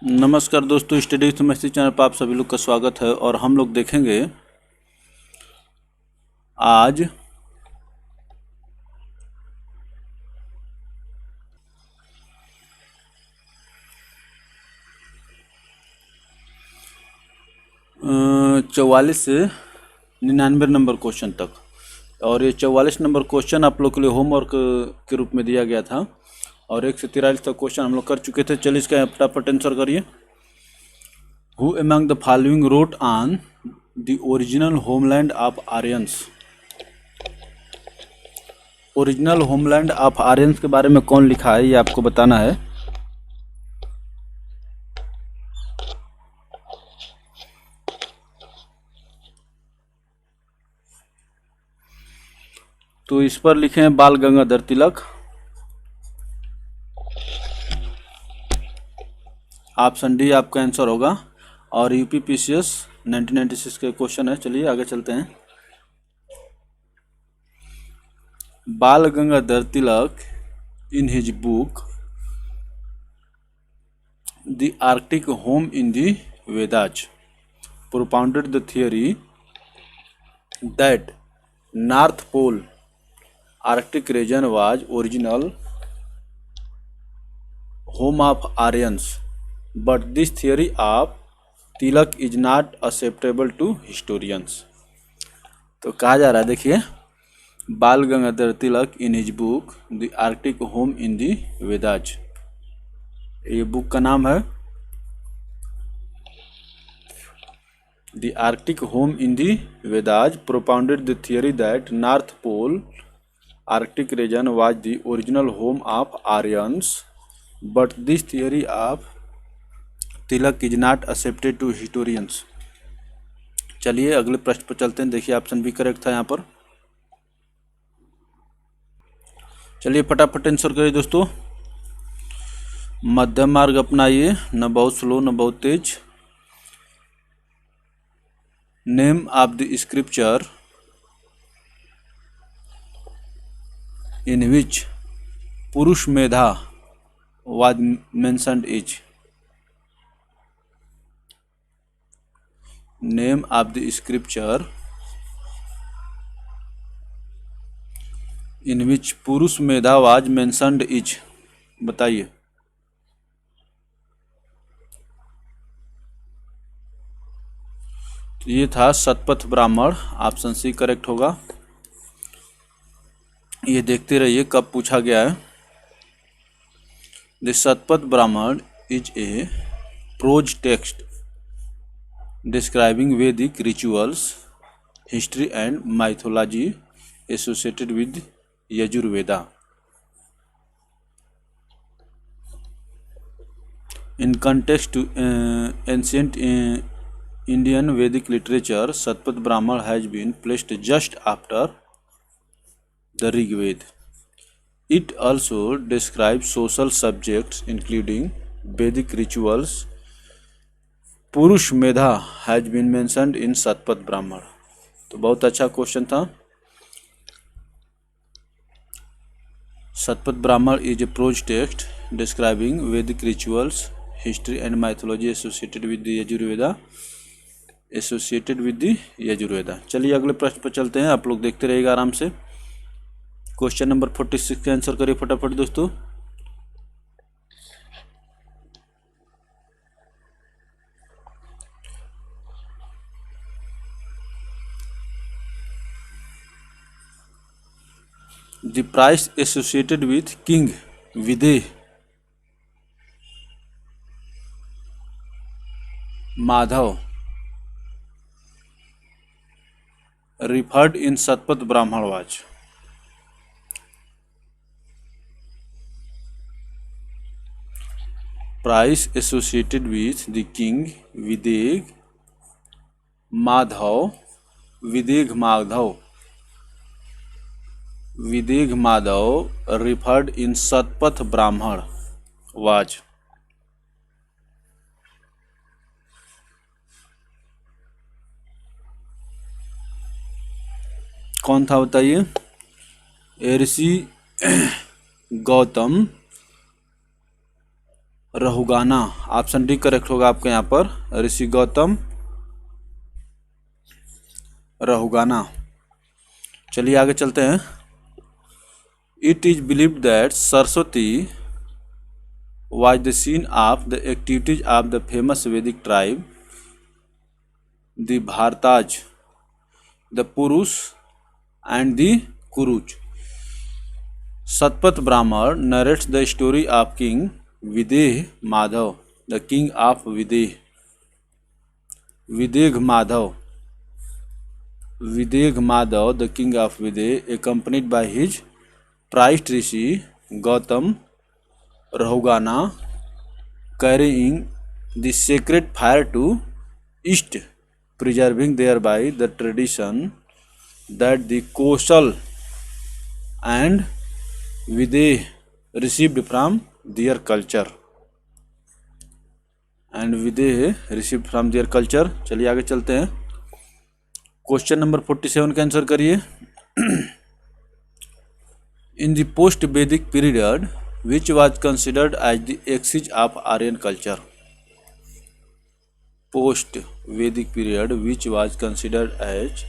नमस्कार दोस्तों, study with maths channel पर आप सभी लोग का स्वागत है। और हम लोग देखेंगे आज चौवालीस से 99 नंबर क्वेश्चन तक। और ये 44 नंबर क्वेश्चन आप लोग के लिए होमवर्क के रूप में दिया गया था और 1 से 43 तक क्वेश्चन हम लोग कर चुके थे। चलिए इसका फटाफट आंसर करिए। Who among the following road on the original homeland of Aryans. Original homeland of Aryans के बारे में कौन लिखा है ये आपको बताना है। तो इस पर लिखे हैं बाल गंगाधर तिलक। ऑप्शन डी आपका आंसर होगा। और यूपीपीसीएस 1996 के क्वेश्चन है। चलिए आगे चलते हैं। Bal Gangadhar Tilak in his book the Arctic home in the Vedas propounded the theory that North Pole Arctic region was original home of Aryans, but this theory of Tilak is not acceptable to historians। तो कहा जा रहा है, देखिए, Bal Gangadhar Tilak in his book the Arctic home in the Vedas, ये book का नाम है the Arctic home in the Vedas propounded the theory that North Pole Arctic region was the original home of Aryans, but this theory of Tilak is not accepted to historians। चलिए अगले प्रश्न पर चलते हैं। देखिए ऑप्शन भी करेक्ट था यहाँ पर। चलिए फटाफट आंसर करिए दोस्तों। मध्यम मार्ग अपनाइए, न बहुत स्लो न बहुत तेज। Name of the scripture in which Purush Medha was mentioned is। Name of the scripture in which Purush Medha was mentioned is, बताइए। तो ये था Shatapatha Brahmana. Option C correct होगा। ये देखते रहिए कब पूछा गया है। The Shatapatha Brahmana is a prose text describing Vedic rituals, history and mythology associated with Yajurveda. In context to ancient Indian Vedic literature, Satpat Brahman has been placed just after the Rig Veda। It also describes social subjects including Vedic rituals। Purush Medha has been mentioned in Satpat Brahman। तो बहुत अच्छा question था। Satpat Brahman is a prose text describing Vedic rituals, history and mythology associated with the Yajurveda. चलिए अगले प्रश्न पर चलते हैं। आप लोग देखते रहिएगा आराम से। क्वेश्चन नंबर 46 का आंसर करिए फटाफट दोस्तों। The price associated with king Videha Madhav referred in Satpat Brahman was। Price associated with the king Videg Madhav referred in Satpath Brahman was। कौन था बताइए। ऋषि गौतम रहुगाना, ऑप्शन डी करेक्ट होगा आपके यहाँ पर, ऋषि गौतम रहुगाना। चलिए आगे चलते हैं। It is believed that Saraswati was the scene of the activities of the famous Vedic tribe, the Bhartaj, the Purus, and the Kuruj. Satpat Brahman narrates the story of King Videh Madhav, the king of Videh, Videh Madhav, the king of Videh, accompanied by his prized rishi Gautam Rahugana, carrying the sacred fire to east, preserving thereby the tradition that the Kosal and Videh received from their culture. चलिए आगे चलते हैं। Question number 47 का answer करिए। In the post Vedic period which was considered as the axis of Aryan culture. Post Vedic period which was considered as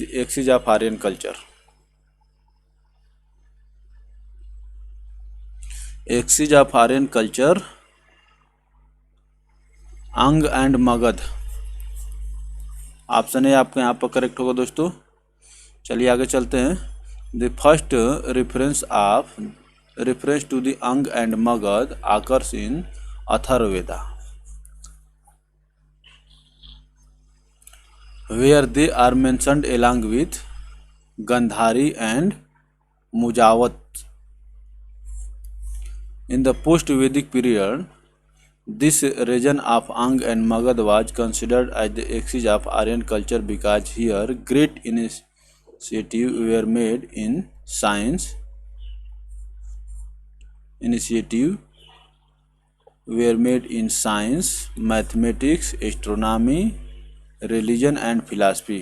the axis of Aryan culture. Axis of Aryan culture, अंग and Magadh. Option A आपके यहाँ पर correct होगा दोस्तों। चलिए आगे चलते हैं। The first reference to the Ang and Magad occurs in Atharvaveda, where they are mentioned along with Gandhari and Mujawat. In the post-Vedic period, this region of Ang and Magad was considered as the axis of Aryan culture because here great initiatives were made in science, mathematics, astronomy, religion and philosophy.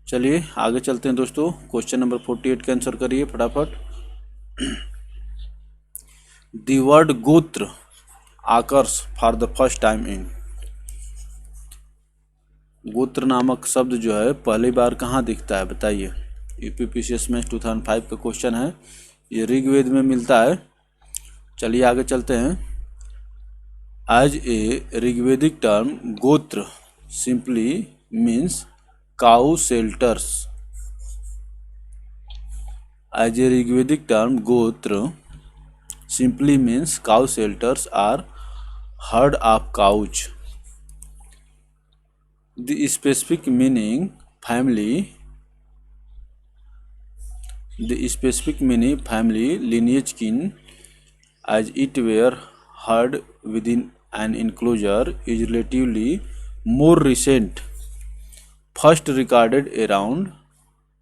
चलिए आगे चलते हैं दोस्तों। Question number 48 का answer करिए फटाफट। The word गोत्र occurs for the first time in. गोत्र नामक शब्द जो है पहली बार कहाँ दिखता है बताइए। यूपीपीसीएस में 2005 का क्वेश्चन है, ये ऋग्वेद में मिलता है। चलिए आगे चलते हैं। As a Rigvedic term gotra simply means cow shelters. As a Rigvedic term gotra simply means cow shelters or herd of cows. The specific meaning family lineage kin as it were herd within an enclosure is relatively more recent, first recorded around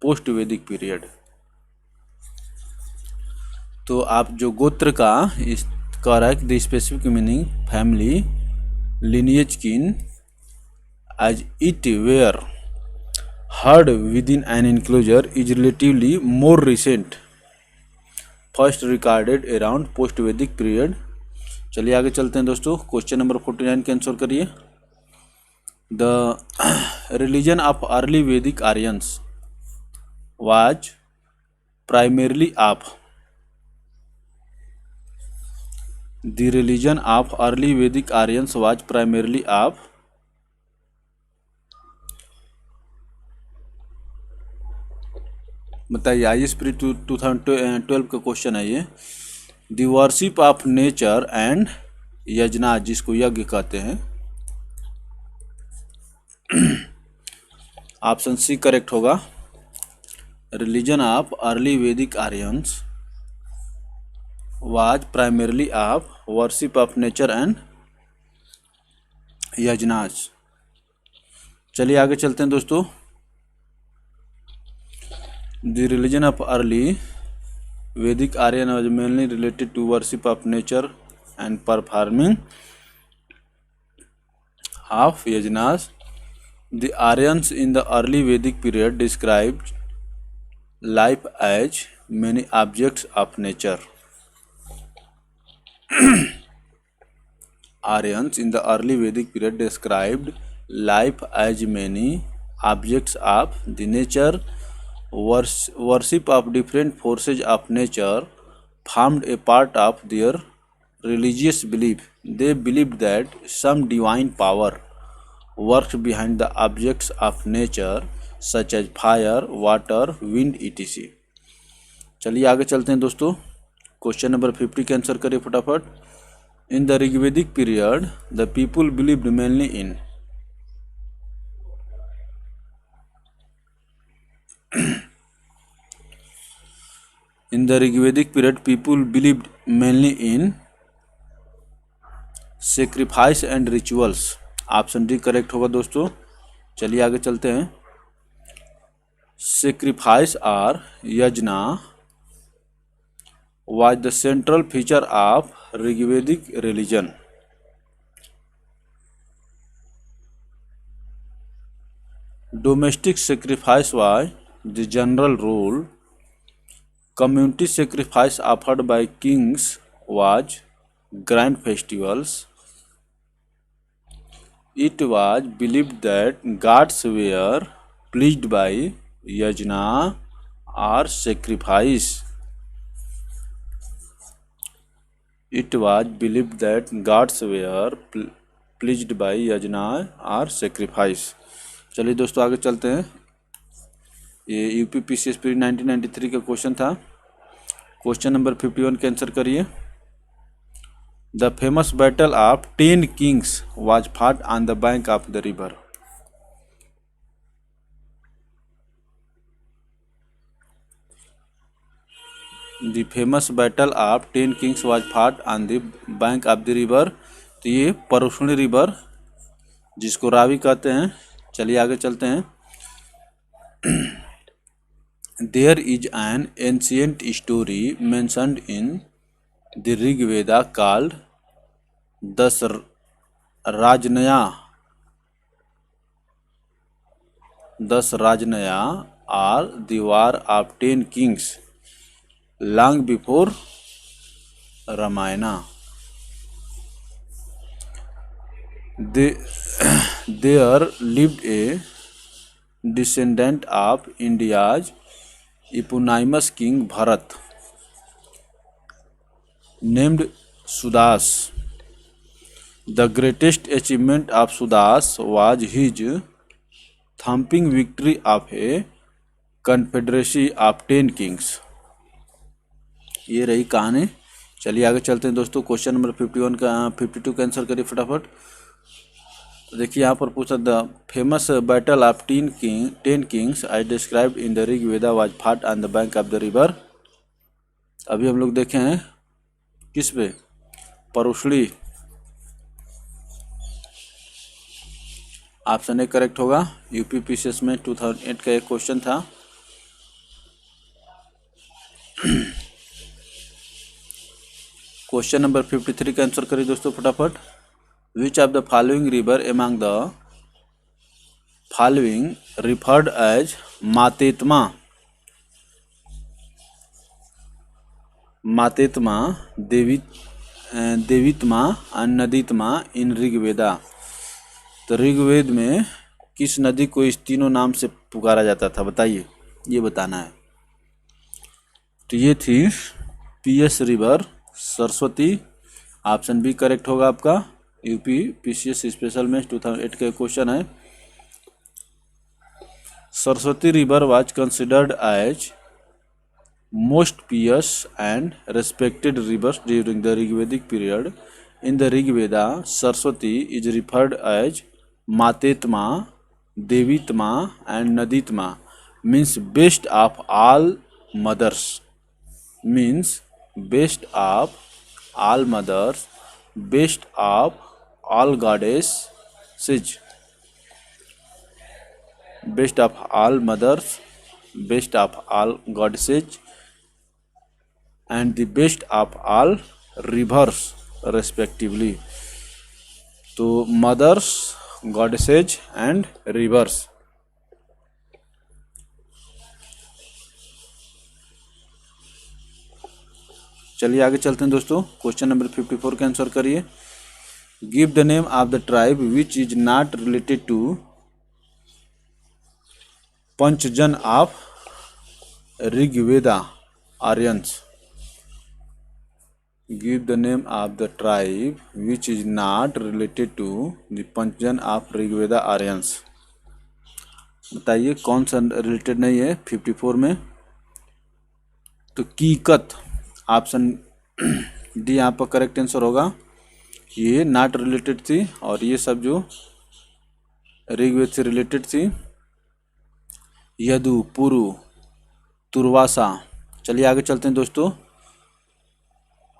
post Vedic period. तो आप जो गोत्र का इस correct the specific meaning family lineage kin as it were herd within an enclosure is relatively more recent, first recorded around post Vedic period. चलिए आगे चलते हैं दोस्तों। क्वेश्चन नंबर 49 का आंसर करिए। The religion of early Vedic Aryans was primarily of. The religion of early Vedic Aryans was primarily of। बताइए, आई स्प्री 2012 का question है ये। The worship of nature and यज्ञ, जिसको यज्ञ कहते हैं। ऑप्शन सी करेक्ट होगा। Religion of early Vedic Aryans was primarily of worship of nature and यज्ञाज। चलिए आगे चलते हैं दोस्तों। द रिलीजन ऑफ अर्ली वैदिक Aryan was mainly related to worship of nature and performing of yajnas. The Aryans in the early Vedic period described life as many objects of nature. Aryans in the early Vedic period described life as many objects of the nature. Worship of different forces of nature formed a part of their religious belief. They believed that some divine power worked behind the objects of nature such as fire, water, wind, etc. चलिए आगे चलते हैं दोस्तों। Question number 50 के answer करिए फटाफट। In the Rigvedic period the people believed mainly in. In the Rigvedic period, people believed mainly in sacrifice and rituals. Option D correct होगा दोस्तों। चलिए आगे चलते हैं। Sacrifice or yajna was the central feature of Rigvedic religion. Domestic sacrifice was the general rule. Community sacrifice offered by kings was grand festivals. It was believed that gods were pleased by yajna or sacrifice. It was believed that gods were pleased by yajna or sacrifice. चलिए दोस्तों आगे चलते हैं। ये UPPCS 1993 का question था। Question number 51 के answer करिए। The famous battle of 10 Kings was fought on the bank of the river. The famous battle of 10 Kings was fought on the bank of the river. तो ये Parushni river जिसको रावी कहते हैं। चलिए आगे चलते हैं। There is an ancient story mentioned in the Rig Veda called Das Rajnaya. Das Rajnaya or the War of 10 Kings long before Ramayana. There lived a descendant of India's eponymous king Bharat named Sudas. The greatest achievement of Sudas was his thumping victory of a confederacy of 10 kings. ये रही कहानी। चलिए आगे चलते हैं दोस्तों। Question number 51 का 52 का आंसर करिए फटाफट। तो देखिए यहाँ पर पूछा the famous battle of 10 Kings I described in the Rig Veda was fought on the bank of the river. अभी हम लोग देखे हैं किस पे, परुष्णी। ऑप्शन ए करेक्ट होगा। यूपीपीसीएस में 2008 का एक क्वेश्चन था। क्वेश्चन नंबर 53 का आंसर करिए दोस्तों फटाफट। Which of the following river among the following referred as Matetma? Matetma, Devitma and Naditma in Rig वेदा। तो ऋग्वेद में किस नदी को इस तीनों नाम से पुकारा जाता था, बताइए, ये बताना है। तो ये थी PS river Saraswati. Option B correct होगा आपका। यूपी पीसीएस स्पेशल में 2008 का क्वेश्चन है। Saraswati river was considered as most pious and respected river during the Rigvedic period. In the Rigveda Saraswati is referred as Matetma, Devitma and Naditma. Means best of all mothers. Means best of all mothers, best of all goddesses, best of all mothers, best of all goddesses and the best of all rivers respectively. तो mothers, goddesses and rivers। चलिए आगे चलते हैं दोस्तों। Question number 54 का answer करिए। Give the name of the tribe which is not related to Panchajan of Rigveda Aryans. Give the name of the tribe which is not related to the Panchajan of Rigveda Aryans. बताइए कौन सा रिलेटेड नहीं है 54 में। तो कीकत option D यहाँ पर करेक्ट आंसर होगा। ये नॉट रिलेटेड थी और ये सब जो ऋग्वेद से रिलेटेड थी। यदु, पुरु, तुर्वासा। चलिए आगे चलते हैं दोस्तों।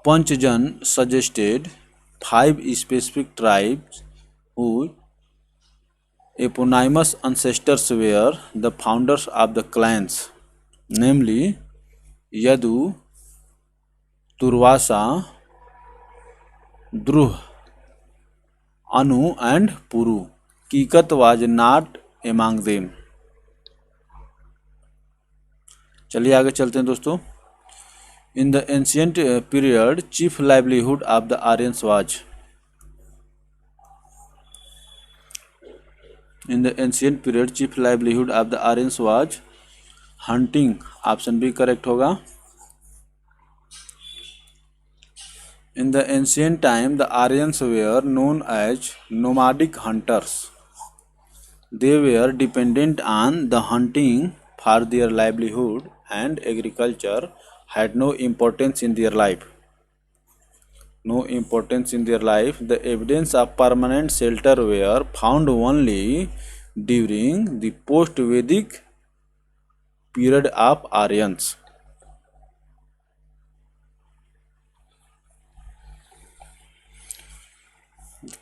Panchajan suggested 5 specific tribes who eponymous ancestors were the founders of the clans, namely Yadu, Turvasa, Druh, Anu and Puru. Kikat was not among them. चलिए आगे चलते हैं दोस्तों। In the ancient period, chief livelihood of the Aryans was. In the ancient period, chief livelihood of the Aryans was hunting. Option B correct होगा। In the ancient time, the Aryans were known as nomadic hunters. They were dependent on the hunting for their livelihood, and agriculture had no importance in their life. No importance in their life. The evidence of permanent shelter were found only during the post-Vedic period of Aryans.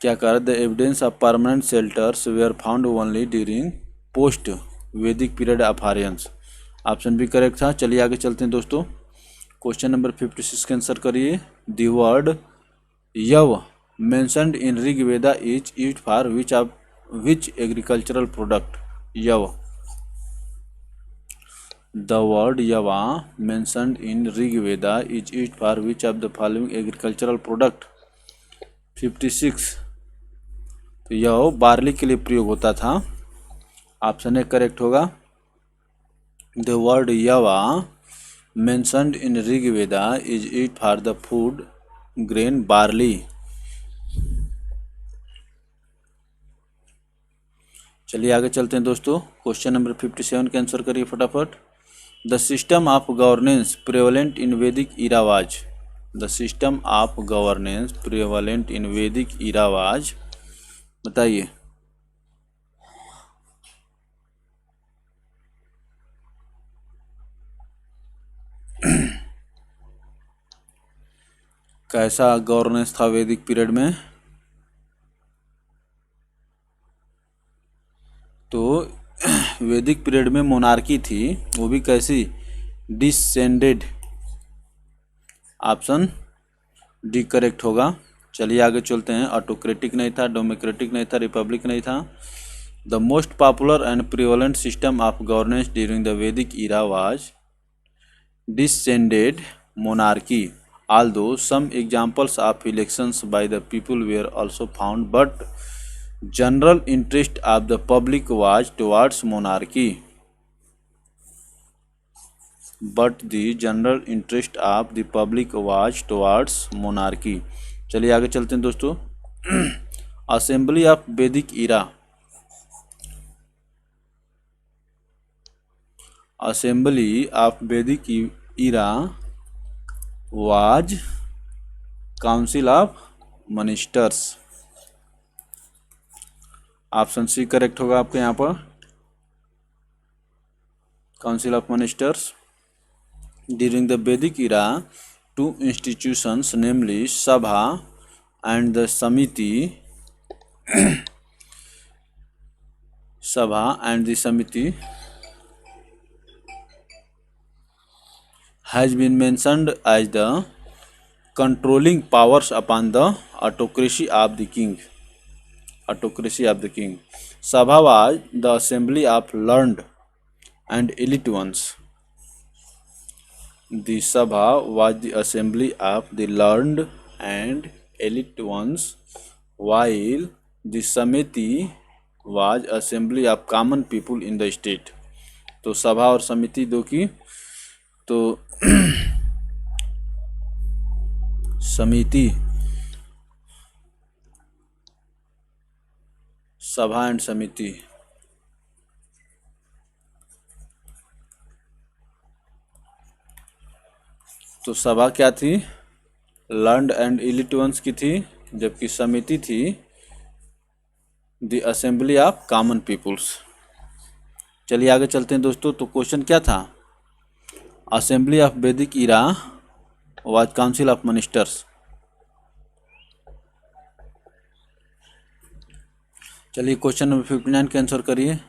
क्या कहा? The evidence of permanent shelters were found only during post Vedic period of Aryans. Option B correct था। चलिए आगे चलते हैं दोस्तों। Question number 56 का answer करिए। The word yava mentioned in Rigveda is used for which agricultural product. Yava, the word yava mentioned in Rigveda is used for which of the following agricultural product. 56, तो यह बार्ली के लिए प्रयोग होता था। ऑप्शन ए करेक्ट होगा। The word yava mentioned in Rigveda is used for the food grain barley. चलिए आगे चलते हैं दोस्तों। क्वेश्चन नंबर 57 के आंसर करिए फटाफट। The system of governance prevalent in Vedic era was. The system of governance prevalent in Vedic era was. बताइए। कैसा गवर्नेंस था वैदिक पीरियड में? तो वैदिक पीरियड में मोनार्की थी, वो भी कैसी? डिसेंडेड। ऑप्शन डी करेक्ट होगा। चलिए आगे चलते हैं। ऑटोक्रेटिक नहीं था, डेमोक्रेटिक नहीं था, रिपब्लिक नहीं था। The most popular and prevalent system of governance during the Vedic era was descended monarchy, although some examples of elections by the people were also found, but general interest of the public was towards monarchy. But the general interest of the public was towards monarchy. चलिए आगे चलते हैं दोस्तों। Assembly of Vedic Ira. Assembly of Vedic era was council of ministers. Option C correct होगा आपके यहाँ पर। Council of ministers. During the Vedic era to institutions नेमली सभा एंड द समिति सभा एंड द समिति has been mentioned as the controlling powers upon the autocracy of the king. Autocracy of the king. Sabha was the assembly of learned and elite ones. The Sabha was the assembly of the learned and elite ones, while the Samiti was assembly of common people in the state. तो सभा और समिति दो की, तो समिति, सभा and समिति, तो सभा क्या थी, लर्नड एंड इलिट वंस की थी, जबकि समिति थी the assembly of common peoples. चलिए आगे चलते हैं दोस्तों। तो क्वेश्चन क्या था, असेंबली ऑफ वैदिक इरा वाज काउंसिल ऑफ मिनिस्टर्स। चलिए क्वेश्चन नंबर 59 के आंसर करिए।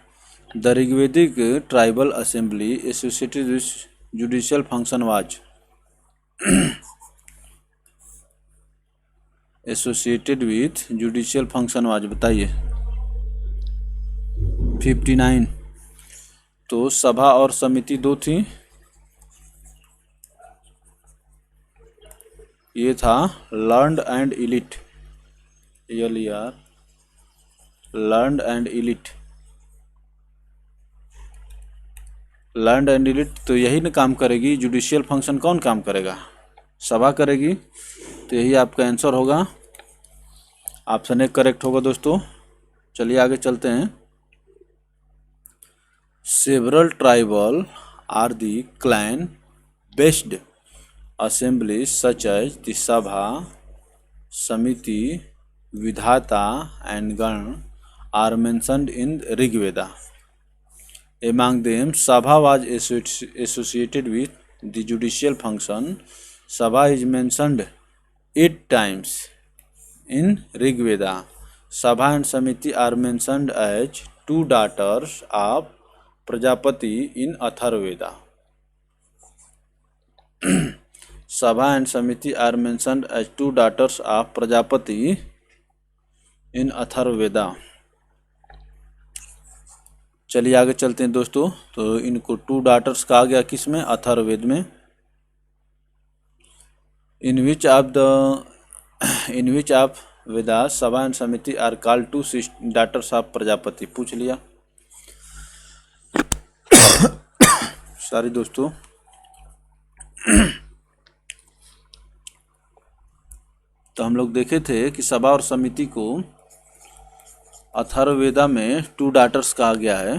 The Rigvedic tribal assembly associated with judicial function was, associated with judicial function was, बताइए। 59। तो सभा और समिति दो थी, ये था learned and elite, LER, learned and elite, learned and elite. तो यही ना काम करेगी, जुडिशियल फंक्शन कौन काम करेगा, सभा करेगी। तो यही आपका आंसर होगा, ऑप्शन ए करेक्ट होगा दोस्तों। चलिए आगे चलते हैं। Several tribal are the clan based assemblies such as the Sabha, Samiti, Vidhata and Gan are mentioned in Rig Veda. Among them, Sabha was associated with the judicial function. Sabha is mentioned 8 times in Rig Veda. Sabha and Samiti are mentioned as two daughters of Prajapati in Atharvaveda. Sabha and Samiti are mentioned as two daughters of Prajapati in Atharvaveda. चलिए आगे चलते हैं दोस्तों। तो इनको to daughters कहा गया किस में, अथर्ववेद में। इन which of Vedas sabha and samiti are called two daughters of Prajapati, पूछ लिया। सॉरी दोस्तों। तो हम लोग देखे थे कि सभा और समिति को अथर्ववेदा में टू डाटर्स कहा गया है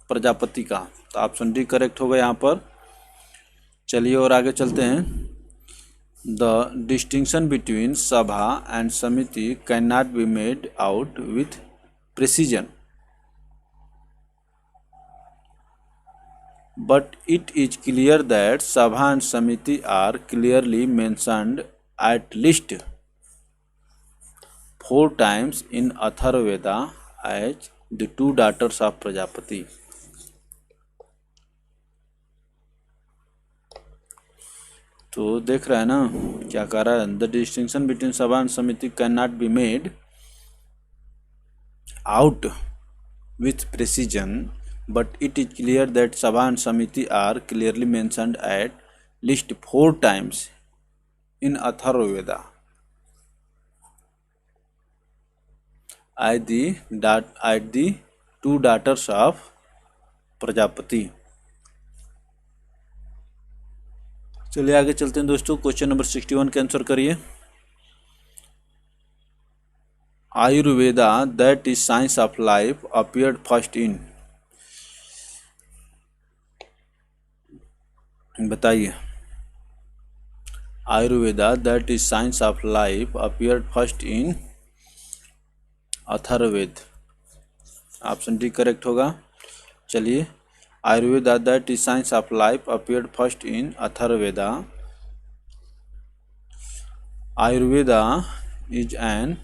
प्रजापति का। तो ऑप्शन डी करेक्ट होगा यहाँ पर। चलिए और आगे चलते हैं। द डिस्टिंक्शन बिटवीन सभा एंड समिति can not be made out with precision, but it is clear that Sabha and Samiti are clearly mentioned at least 4 times in Atharvaveda as the two daughters of Prajapati. तो देख रहा है ना क्या कह रहा है, द डिस्टिंक्शन बिटवीन सभा एंड समिति can not be made out with precision, but it is clear that Sabha and Samiti are clearly mentioned at least 4 times in Atharvaveda as the two daughters of Prajapati. चलिए आगे चलते हैं दोस्तों। Question number 61 के answer करिए। Ayurveda that is science of life appeared first in, बताइए। Ayurveda that is science of life appeared first in Atharvaveda, option D correct होगा। चलिए, Ayurveda that is science of life appeared first in Atharvaveda. Ayurveda is an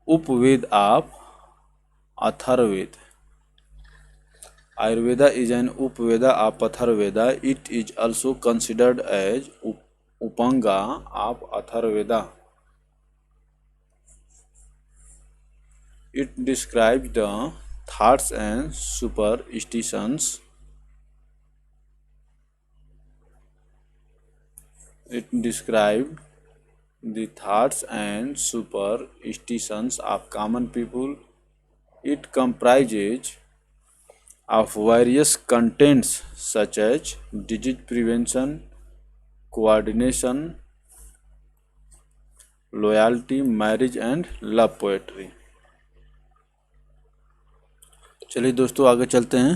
Upaveda of Atharvaveda. Ayurveda is an Upaveda of Atharvaveda. It is also considered as Upanga of Atharvaveda. It describes the thoughts and superstitions It described the thoughts and superstitions of common people. It comprises of various contents such as disease prevention, coordination, loyalty, marriage and love poetry. चलिए दोस्तों आगे चलते हैं.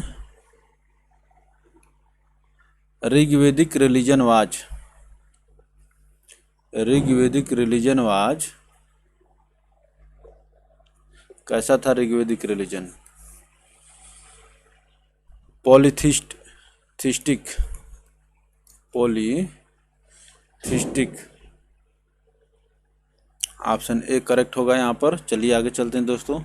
Rigvedic religion was. Rigvedic religion was. कैसा था Rigvedic religion? Polytheistic. Polytheistic. Option A correct होगा यहाँ पर. चलिए आगे चलते हैं दोस्तों.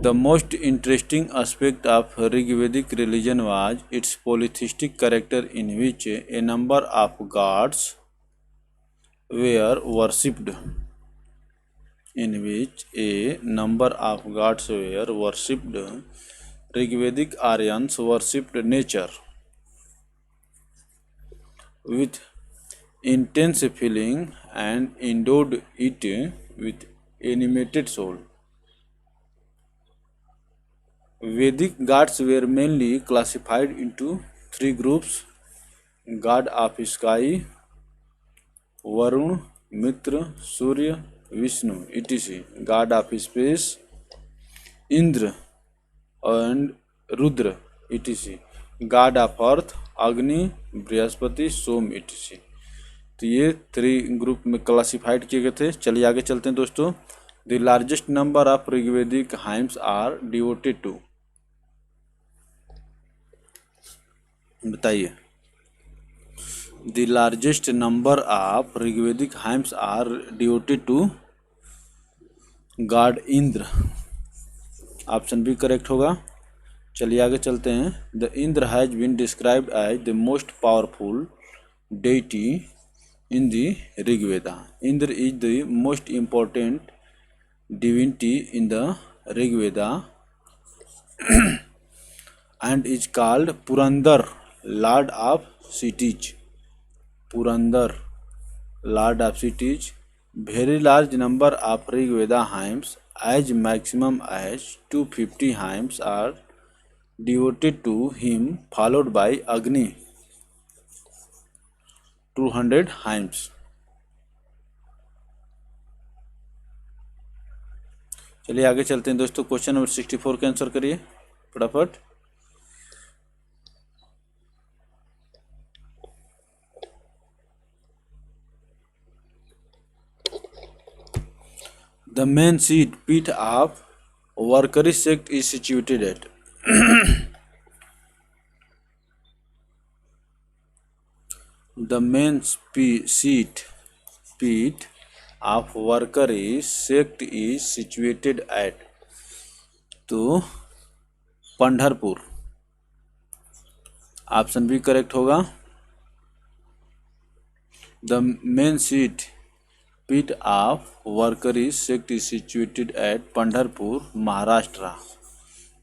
The most interesting aspect of Rigvedic religion was its polytheistic character, in which a number of gods were worshipped. In which a number of gods were worshipped. Rigvedic Aryans worshipped nature with intense feeling and endowed it with animated soul. Vedic gods were mainly classified into three groups: God of sky, Varun, Mitra, Surya, Vishnu, etc. God of space, Indra and Rudra, etc. God of earth, Agni, Brihaspati, Som, etc. तो ये three group में classified किए गए थे. चलिए आगे चलते हैं दोस्तों. The largest number of Rigvedic hymns are devoted to. बताइए. The largest number of Rigvedic hymns are devoted to god Indra. Option B correct होगा. चलिए आगे चलते हैं. The Indra has been described as the most powerful deity in the Rigveda. Indra is the most important divinity in the Rigveda and is called Purandar, Lord of Cities. Purandar, Lord of Cities. Very large number of Rigveda hymns, as maximum as 250 hymns, are devoted to him, followed by Agni, 200 hymns. चलिए आगे चलते हैं दोस्तों. Question number 64 का answer करिए फटाफट. The main seat pit of Varkari sect is situated at. The main seat pit of Varkari sect is situated at. तो Pandharpur. Option B correct होगा. The main seat pit of Varkari sect is situated at Pandharpur, Maharashtra.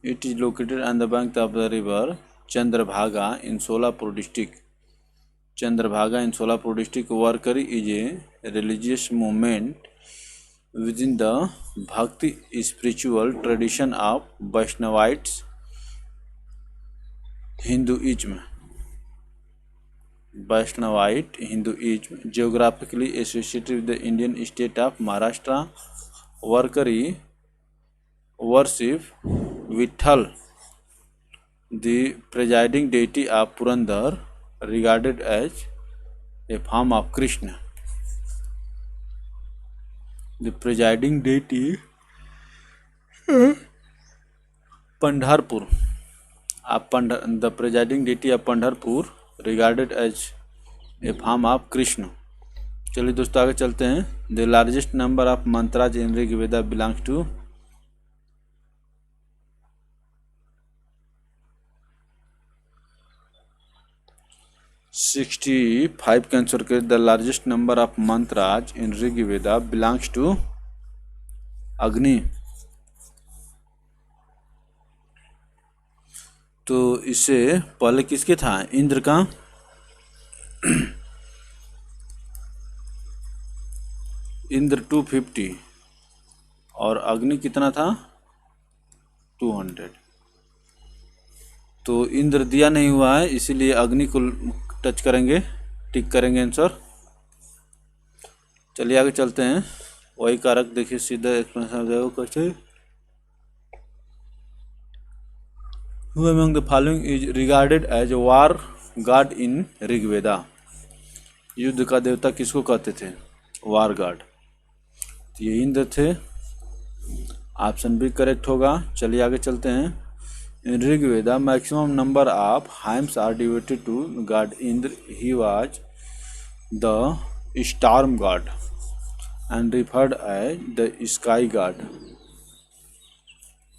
It is located on the bank of the river Chandrabhaga in Solapur district. Chandrabhaga in Solapur district. Varkari is a religious movement within the Bhakti spiritual tradition of Vaishnavites Hinduism. Vaishnavite Hinduism, geographically associated with the Indian state of Maharashtra. Varkari worship Vitthal, the presiding deity of Purandar, regarded as a form of Krishna. The presiding deity Pandharpur. The presiding deity of Pandharpur regarded as a form of Krishna. चलिए दोस्तों आगे चलते हैं. The largest number of mantras in Rigveda belongs to. (65) का answer करें. The largest number of mantras in Rigveda belongs to Agni. तो इससे पहले किसके था, इंद्र का इंद्र 250 और अग्नि कितना था 200। तो इंद्र दिया नहीं हुआ है, इसीलिए अग्नि को टच करेंगे, टिक करेंगे आंसर। चलिए आगे चलते हैं। वही कारक देखिए सीधा एक्सप्लेनेशन हो जाएगा कैसे। Who among the following is regarded as a war god in Rigveda? युद्ध का देवता किसको कहते थे, वार गॉड। ये इंद्र थे, ऑप्शन बी करेक्ट होगा। चलिए आगे चलते हैं। In Rigveda maximum number of hymns are devoted to god Indra. He was the storm god and referred as the sky god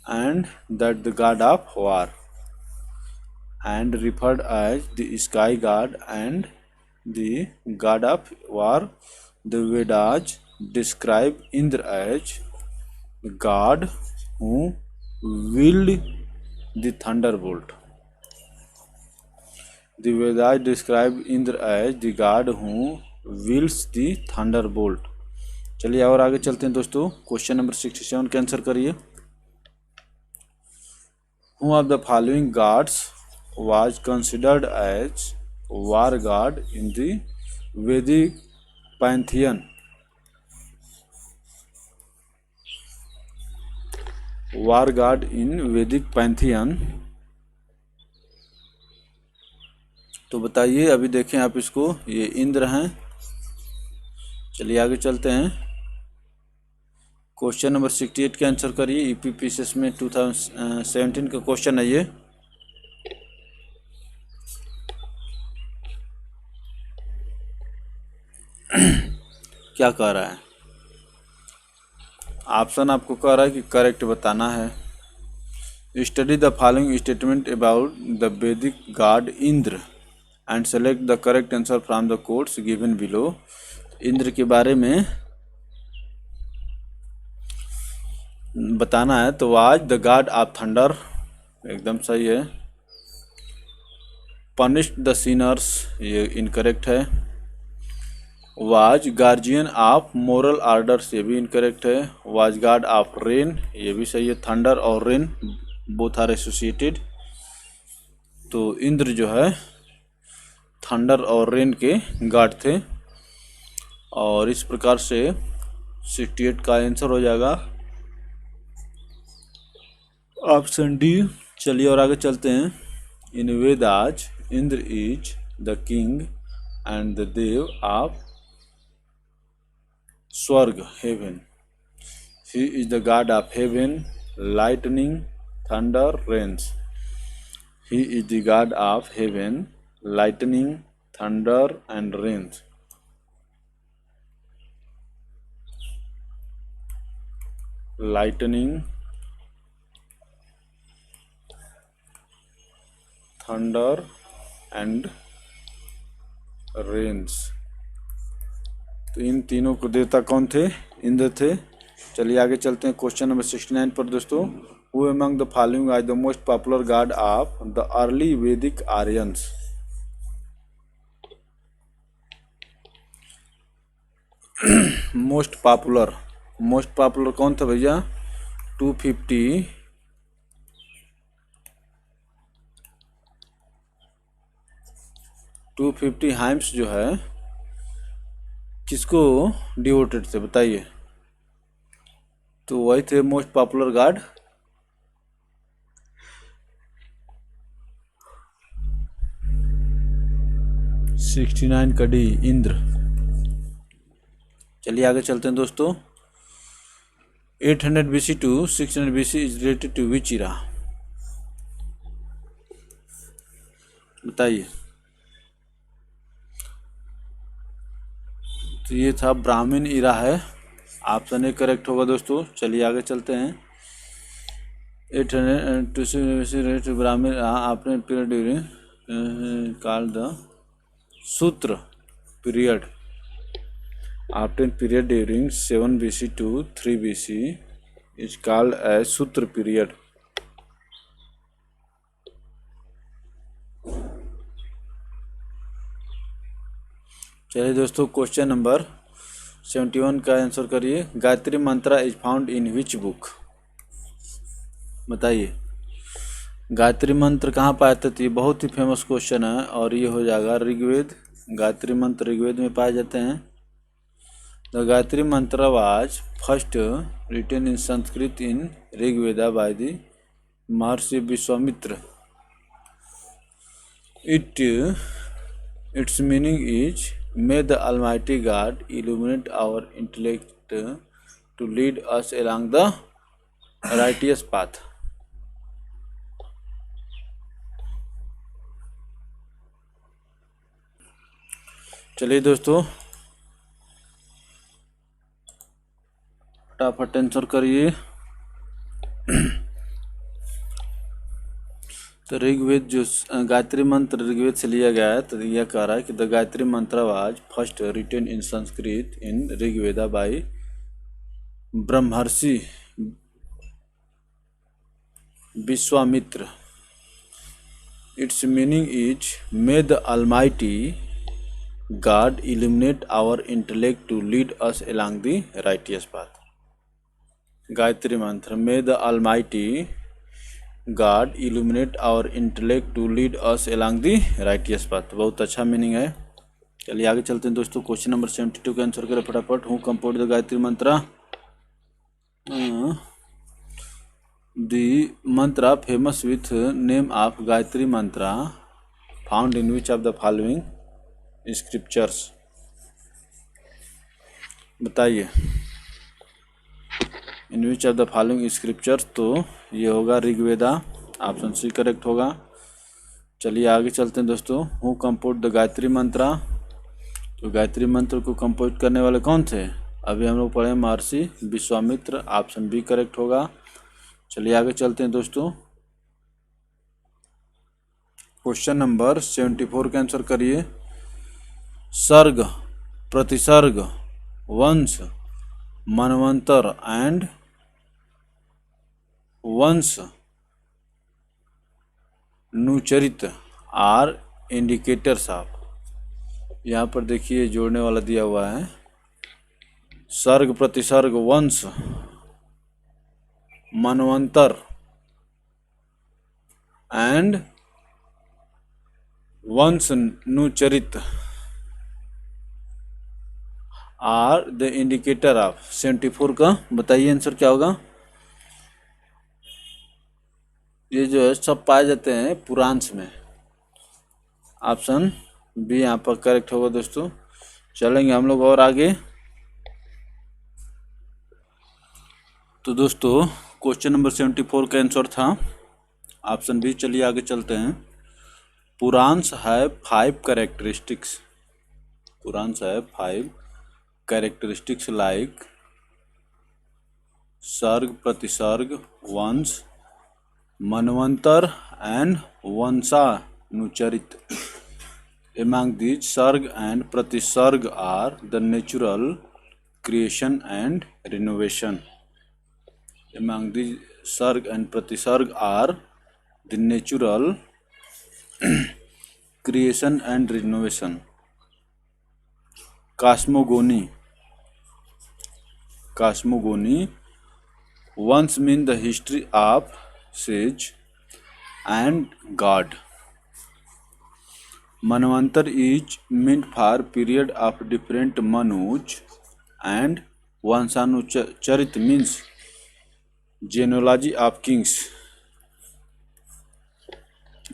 and that the god of war and referred as the sky god and the god of war. The Vedas describe Indra as the god who wielded the thunderbolt. The Vedas describe Indra as the god who wields the thunderbolt. चलिए और आगे चलते हैं दोस्तों। Question number 67 के answer करिए। Who of the following gods was considered as war god in the Vedic pantheon? War god in Vedic pantheon, तो बताइए। अभी देखें आप इसको, ये इंद्र हैं। चलिए आगे चलते हैं। क्वेश्चन नंबर 68 के आंसर करिए। ईपीपीसीएस में 2017 का क्वेश्चन है ये। क्या कह रहा है, ऑप्शन आपको कह रहा है कि करेक्ट बताना है। Study the following statement about the Vedic god Indra and select the correct answer from the codes given below. Indra के बारे में बताना है, तो was the god of thunder, एकदम सही है। पनिश्ड द सिनर्स, ये इनकरेक्ट है। Was guardian of moral orders, ये भी इनकरेक्ट है। वाज गॉड ऑफ रेन, ये भी सही है। थंडर और रेन बोथ आर एसोसिएटेड। तो इंद्र जो है थंडर और रेन के गॉड थे। और इस प्रकार से 68 का आंसर हो जाएगा ऑप्शन डी। चलिए और आगे चलते हैं। In Vedas Indra is the king and the deva of swarga, heaven. He is the god of heaven, lightning, thunder, rains. He is the god of heaven, lightning, thunder and rains. Lightning, thunder and rains. तो इन तीनों को देवता कौन थे, इंद्र थे। चलिए आगे चलते हैं क्वेश्चन नंबर 69 पर दोस्तों। Who among the following are the most popular god of the early Vedic Aryans? Most popular कौन था भैया? 250 हाइम्स जो है किसको डिवोटेड थे बताइए। तो वही थे मोस्ट पॉपुलर गॉड। सिक्सटी 69 का डी, इंद्र। चलिए आगे चलते हैं दोस्तों। 800 BC to 600 BC is related to which era? बताइए। तो ये था ब्राह्मण इरा है, ऑप्शन ए करेक्ट होगा दोस्तों। चलिए आगे चलते हैं। 800 to 600 BC रिलेटेड टू ब्राह्मण आपने पीरियड ड्यूरिंग कॉल द सूत्र period. After period during 7 BC to 3 BC is called as Sutra period. चलिए दोस्तों, क्वेश्चन नंबर 71 का आंसर करिए। Gayatri mantra is found in which book? बताइए, गायत्री मंत्र कहाँ पाए जाते? तो ये बहुत ही फेमस क्वेश्चन है और ये हो जाएगा ऋग्वेद। गायत्री मंत्र ऋग्वेद में पाए जाते हैं। The Gayatri mantra was first written in Sanskrit in Rigveda by the Maharshi Vishwamitra. Its meaning is, may the Almighty God illuminate our intellect to lead us along the righteous path. चलिए दोस्तों, फटाफट आंसर करिए। तो ऋग्वेद जो गायत्री मंत्र ऋग्वेद से लिया गया है, तो यह कह रहा है कि the Gayatri mantra was first written in Sanskrit in Rigveda by Brahmarshi Vishwamitra. Its meaning is, may the almighty God illuminate our intellect to lead us along the righteous path. Gayatri mantra, may the almighty God illuminate our intellect to lead us along the righteous path. बहुत अच्छा meaning है। चलिए आगे चलते हैं दोस्तों। Question number 72 का answer करें फटाफट। Who compose the Gayatri mantra? The mantra famous with name of Gayatri mantra found in which of the following scriptures? बताइए, in which of the following scriptures. तो ये होगा ऋग्वेदा, ऑप्शन सी करेक्ट होगा। चलिए आगे चलते हैं दोस्तों। हु कंपोज द गायत्री मंत्रा? तो गायत्री मंत्र को कंपोज करने वाले कौन थे? अभी हम लोग पढ़े महर्षि विश्वामित्र, ऑप्शन बी करेक्ट होगा। चलिए आगे चलते हैं दोस्तों। क्वेश्चन नंबर 74 का आंसर करिए। सर्ग, प्रतिसर्ग, वंश, मनवंतर एंड वंश नुचरित आर इंडिकेटर्स ऑफ। यहाँ पर देखिए जोड़ने वाला दिया हुआ है। सर्ग, प्रतिसर्ग, वंश, मनवंतर एंड वंश नुचरित आर द इंडिकेटर ऑफ। 74 का बताइए आंसर क्या होगा? ये जो है सब पाए जाते हैं पुरांश में। ऑप्शन बी यहाँ पर करेक्ट होगा दोस्तों। चलेंगे हम लोग और आगे। तो दोस्तों क्वेश्चन नंबर 74 का आंसर था ऑप्शन बी। चलिए आगे चलते हैं। पुरांश है 5 कैरेक्टरिस्टिक्स। पुरांश है 5 कैरेक्टरिस्टिक्स लाइक सर्ग, प्रतिसर्ग, वंश, मनवंतर एंड वंशानुचरित। Among these, सर्ग and pratisarg are the natural creation and renovation. Among these, सर्ग and pratisarg are the natural creation and renovation. Cosmogony. Cosmogony once mean the history of sage and god. Manvantar is meant for period of different Manuj and Vansanucharit means genealogy of kings.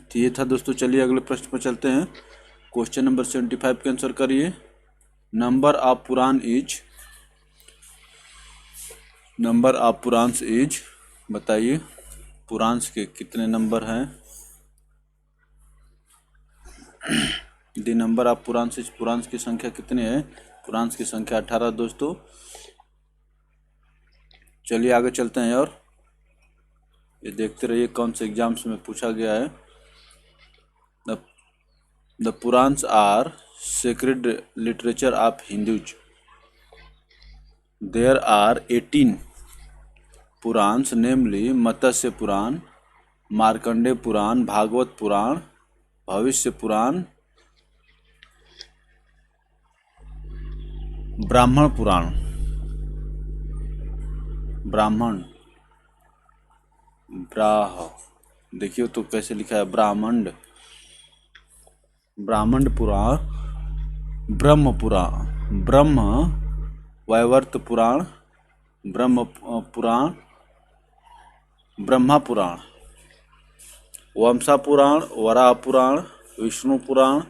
तो ये था दोस्तों। चलिए अगले प्रश्न पर चलते हैं। क्वेश्चन नंबर 75 का आंसर करिए। Number of Purana is. Number of Puranas is, बताइए पुरांस के कितने नंबर हैं? The number of Puranas is, Puranas की संख्या कितनी है? पुरांस की संख्या 18 दोस्तों। चलिए आगे चलते हैं और ये देखते रहिए कौन से एग्जाम्स में पूछा गया है। The Puranas are sacred literature of Hindus. There are 18 Puranas, namely Matsya Purana, Markandeya Purana, Bhagavata Purana, Bhavishya Purana, ब्राह्मण पुराण, ब्राह्मण, ब्राह, देखिए तो कैसे लिखा है, ब्राह्मण, ब्राह्मण पुराण, ब्रह्म पुराण, ब्रह्म, वैवर्त पुराण, ब्रह्म पुराण, ब्रह्मा पुराण, वंशा पुराण, वराह पुराण, विष्णु पुराण,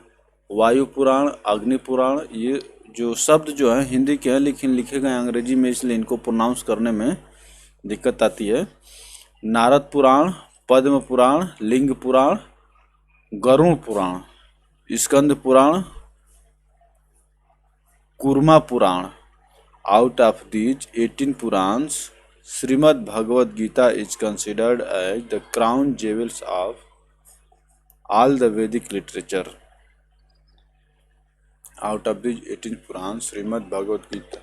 वायु पुराण, अग्नि पुराण। ये जो शब्द जो है हिंदी के हैं लेकिन लिखे गए अंग्रेजी में, इसलिए इनको प्रोनाउंस करने में दिक्कत आती है। नारद पुराण, Padma Purana, Linga Purana, Garuda Purana, Skanda Purana, Kurma Purana. Out of these 18 Purans, Srimad Bhagavad Gita is considered as the crown jewels of all the Vedic literature. Out of these 18 Purans, Srimad Bhagavad Gita